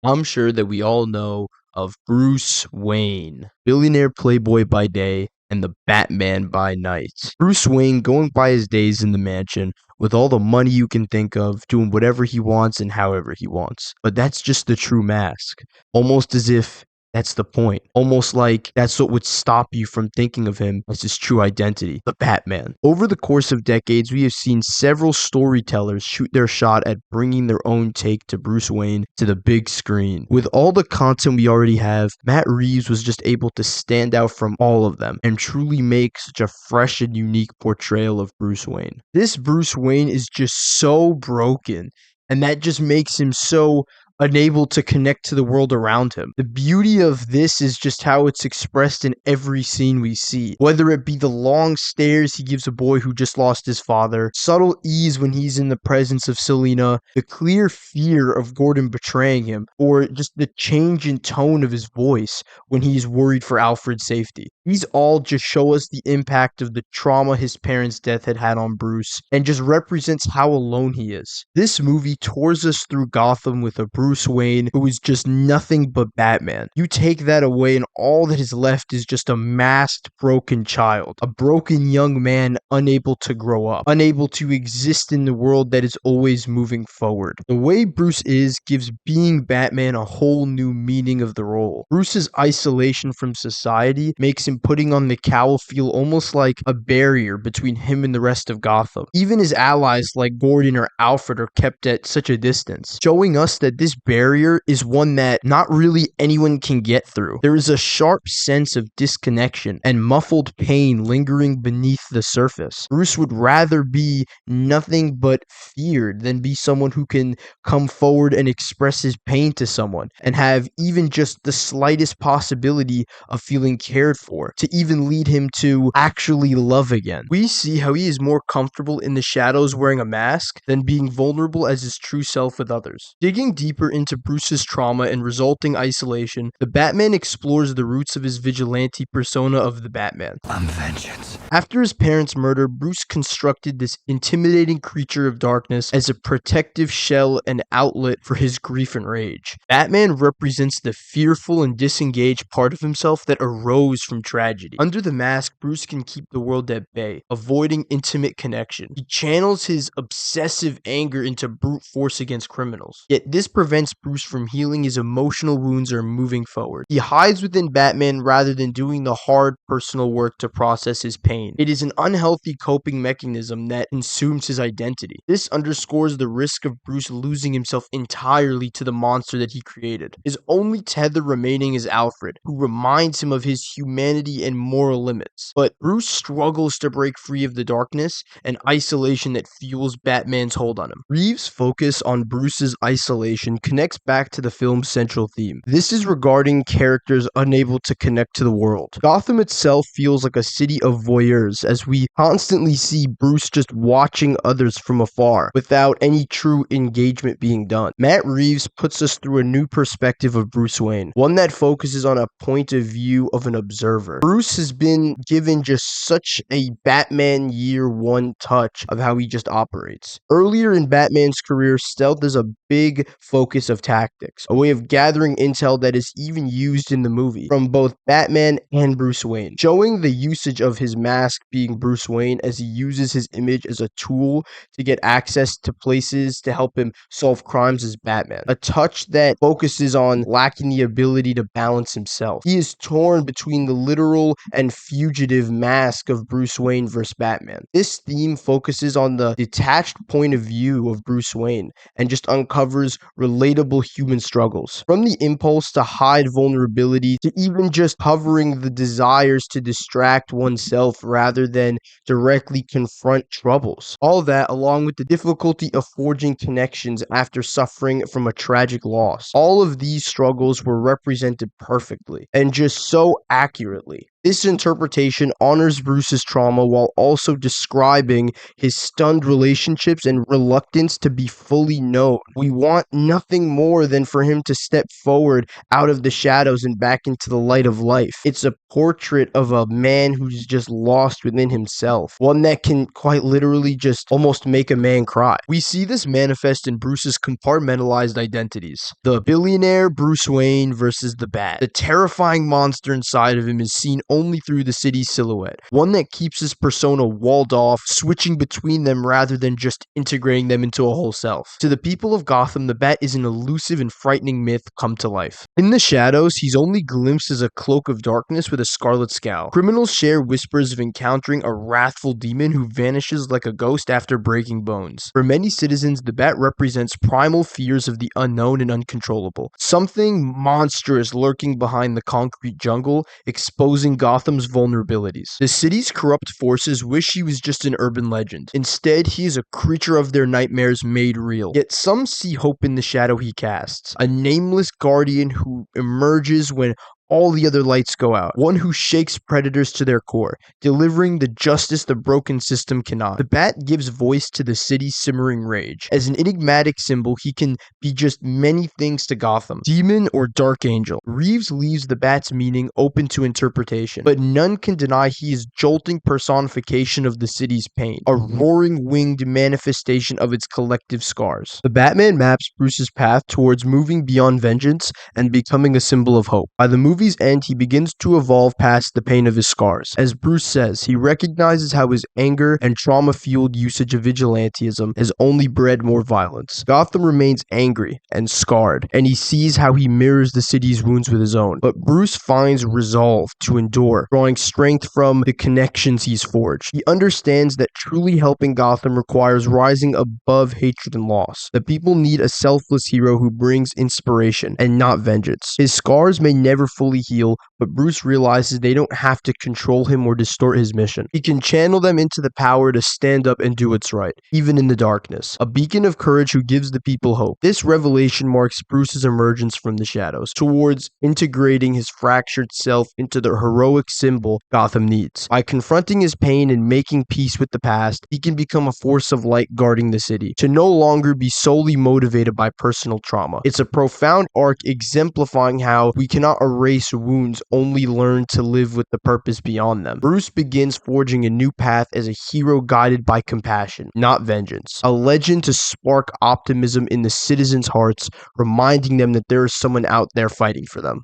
I'm sure that we all know of Bruce Wayne, billionaire playboy by day and the Batman by night. Bruce Wayne going by his days in the mansion with all the money you can think of, doing whatever he wants and however he wants. But that's just the true mask. Almost as if that's the point. Almost like that's what would stop you from thinking of him as his true identity, the Batman. Over the course of decades, we have seen several storytellers shoot their shot at bringing their own take to Bruce Wayne to the big screen. With all the content we already have, Matt Reeves was just able to stand out from all of them and truly make such a fresh and unique portrayal of Bruce Wayne. This Bruce Wayne is just so broken, and that just makes him so unable to connect to the world around him. The beauty of this is just how it's expressed in every scene we see, whether it be the long stares he gives a boy who just lost his father, subtle ease when he's in the presence of Selina, the clear fear of Gordon betraying him, or just the change in tone of his voice when he's worried for Alfred's safety. These all just show us the impact of the trauma his parents' death had on Bruce, and just represents how alone he is. This movie tours us through Gotham with a Bruce Wayne who is just nothing but Batman. You take that away and all that is left is just a masked, broken child. A broken young man unable to grow up, unable to exist in the world that is always moving forward. The way Bruce is gives being Batman a whole new meaning of the role. Bruce's isolation from society makes him putting on the cowl feel almost like a barrier between him and the rest of Gotham. Even his allies like Gordon or Alfred are kept at such a distance, showing us that this barrier is one that not really anyone can get through. There is a sharp sense of disconnection and muffled pain lingering beneath the surface. Bruce would rather be nothing but feared than be someone who can come forward and express his pain to someone and have even just the slightest possibility of feeling cared for, to even lead him to actually love again. We see how he is more comfortable in the shadows wearing a mask than being vulnerable as his true self with others. Digging deeper into Bruce's trauma and resulting isolation, the Batman explores the roots of his vigilante persona of the Batman. I'm vengeance. After his parents' murder, Bruce constructed this intimidating creature of darkness as a protective shell and outlet for his grief and rage. Batman represents the fearful and disengaged part of himself that arose from tragedy. Under the mask, Bruce can keep the world at bay, avoiding intimate connection. He channels his obsessive anger into brute force against criminals. Yet this prevents Bruce from healing his emotional wounds or moving forward. He hides within Batman rather than doing the hard personal work to process his pain. It is an unhealthy coping mechanism that consumes his identity. This underscores the risk of Bruce losing himself entirely to the monster that he created. His only tether remaining is Alfred, who reminds him of his humanity and moral limits. But Bruce struggles to break free of the darkness and isolation that fuels Batman's hold on him. Reeves' focus on Bruce's isolation connects back to the film's central theme. This is regarding characters unable to connect to the world. Gotham itself feels like a city of voyeurs as we constantly see Bruce just watching others from afar without any true engagement being done. Matt Reeves puts us through a new perspective of Bruce Wayne, one that focuses on a point of view of an observer. Bruce has been given just such a Batman year one touch of how he just operates. Earlier in Batman's career, stealth is a big focus of tactics, a way of gathering intel that is even used in the movie from both Batman and Bruce Wayne, showing the usage of his mask being Bruce Wayne as he uses his image as a tool to get access to places to help him solve crimes as Batman. A touch that focuses on lacking the ability to balance himself. He is torn between the literal and fugitive mask of Bruce Wayne versus Batman. This theme focuses on the detached point of view of Bruce Wayne and just uncovers relatable human struggles. From the impulse to hide vulnerability to even just covering the desires to distract oneself rather than directly confront troubles. All that along with the difficulty of forging connections after suffering from a tragic loss. All of these struggles were represented perfectly and just so accurately. This interpretation honors Bruce's trauma while also describing his stunned relationships and reluctance to be fully known. We want nothing more than for him to step forward out of the shadows and back into the light of life. It's a portrait of a man who's just lost within himself, one that can quite literally just almost make a man cry. We see this manifest in Bruce's compartmentalized identities. The billionaire Bruce Wayne versus the Bat. The terrifying monster inside of him is seen only through the city's silhouette, one that keeps his persona walled off, switching between them rather than just integrating them into a whole self. To the people of Gotham, the Bat is an elusive and frightening myth come to life. In the shadows, he's only glimpsed as a cloak of darkness with a scarlet scowl. Criminals share whispers of encountering a wrathful demon who vanishes like a ghost after breaking bones. For many citizens, the Bat represents primal fears of the unknown and uncontrollable. Something monstrous lurking behind the concrete jungle, exposing Gotham's vulnerabilities. The city's corrupt forces wish he was just an urban legend. Instead, he is a creature of their nightmares made real. Yet some see hope in the shadow he casts. A nameless guardian who emerges when all the other lights go out. One who shakes predators to their core, delivering the justice the broken system cannot. The Bat gives voice to the city's simmering rage. As an enigmatic symbol, he can be just many things to Gotham. Demon or dark angel. Reeves leaves the Bat's meaning open to interpretation, but none can deny he is jolting personification of the city's pain, a roaring winged manifestation of its collective scars. The Batman maps Bruce's path towards moving beyond vengeance and becoming a symbol of hope. By the movie's end, he begins to evolve past the pain of his scars. As Bruce says, he recognizes how his anger and trauma-fueled usage of vigilantism has only bred more violence. Gotham remains angry and scarred, and he sees how he mirrors the city's wounds with his own. But Bruce finds resolve to endure, drawing strength from the connections he's forged. He understands that truly helping Gotham requires rising above hatred and loss. The people need a selfless hero who brings inspiration and not vengeance. His scars may never fully heal, but Bruce realizes they don't have to control him or distort his mission. He can channel them into the power to stand up and do what's right, even in the darkness. A beacon of courage who gives the people hope. This revelation marks Bruce's emergence from the shadows, towards integrating his fractured self into the heroic symbol Gotham needs. By confronting his pain and making peace with the past, he can become a force of light guarding the city, to no longer be solely motivated by personal trauma. It's a profound arc exemplifying how we cannot erase wounds, only learn to live with the purpose beyond them. Bruce begins forging a new path as a hero guided by compassion, not vengeance. A legend to spark optimism in the citizens' hearts, reminding them that there is someone out there fighting for them.